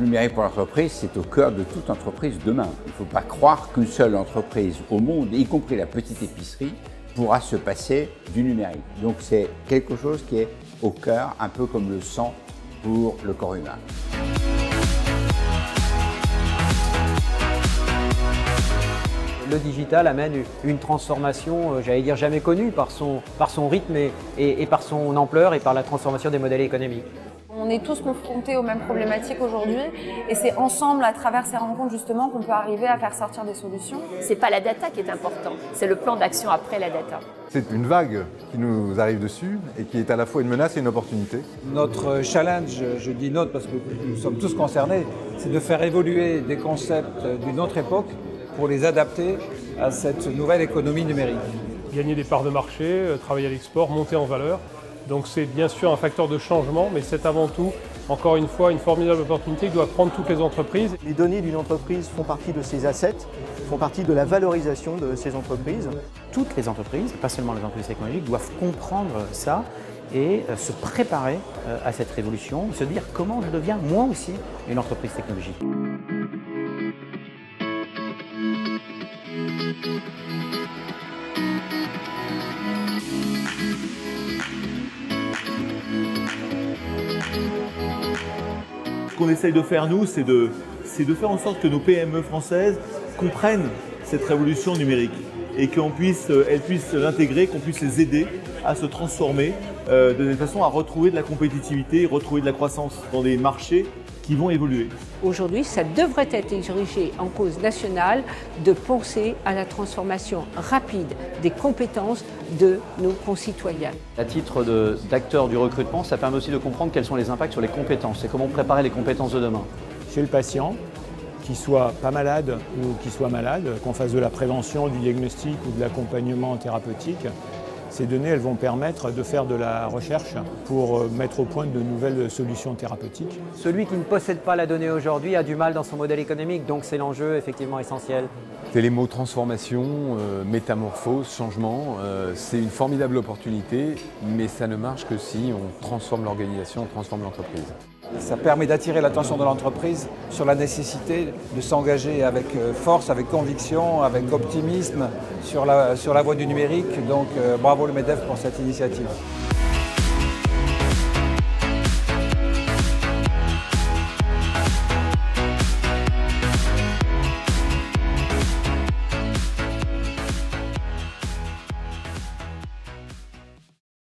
numérique pour l'entreprise, c'est au cœur de toute entreprise demain. Il ne faut pas croire qu'une seule entreprise au monde, y compris la petite épicerie, pourra se passer du numérique. Donc c'est quelque chose qui est au cœur, un peu comme le sang pour le corps humain. Le digital amène une transformation, j'allais dire jamais connue, par son rythme et par son ampleur et par la transformation des modèles économiques. On est tous confrontés aux mêmes problématiques aujourd'hui et c'est ensemble, à travers ces rencontres justement, qu'on peut arriver à faire sortir des solutions. C'est pas la data qui est important, c'est le plan d'action après la data. C'est une vague qui nous arrive dessus et qui est à la fois une menace et une opportunité. Notre challenge, je dis notre parce que nous sommes tous concernés, c'est de faire évoluer des concepts d'une autre époque pour les adapter à cette nouvelle économie numérique. Gagner des parts de marché, travailler à l'export, monter en valeur. Donc c'est bien sûr un facteur de changement, mais c'est avant tout, encore une fois, une formidable opportunité que doivent prendre toutes les entreprises. Les données d'une entreprise font partie de ses assets, font partie de la valorisation de ces entreprises. Toutes les entreprises, pas seulement les entreprises technologiques, doivent comprendre ça et se préparer à cette révolution, se dire comment je deviens moi aussi une entreprise technologique. Ce qu'on essaye de faire, nous, c'est de faire en sorte que nos PME françaises comprennent cette révolution numérique et qu'elles puissent l'intégrer, qu'on puisse les aider à se transformer de façon à retrouver de la compétitivité, retrouver de la croissance dans des marchés qui vont évoluer. Aujourd'hui, ça devrait être érigé en cause nationale de penser à la transformation rapide des compétences de nos concitoyens. À titre d'acteur du recrutement, ça permet aussi de comprendre quels sont les impacts sur les compétences et comment préparer les compétences de demain. Chez le patient, qu'il soit pas malade ou qu'il soit malade, qu'on fasse de la prévention, du diagnostic ou de l'accompagnement thérapeutique, ces données elles vont permettre de faire de la recherche pour mettre au point de nouvelles solutions thérapeutiques. Celui qui ne possède pas la donnée aujourd'hui a du mal dans son modèle économique, donc c'est l'enjeu effectivement essentiel. C'est les mots transformation, métamorphose, changement. C'est une formidable opportunité, mais ça ne marche que si on transforme l'organisation, on transforme l'entreprise. Ça permet d'attirer l'attention de l'entreprise sur la nécessité de s'engager avec force, avec conviction, avec optimisme sur la voie du numérique. Donc bravo le MEDEF pour cette initiative.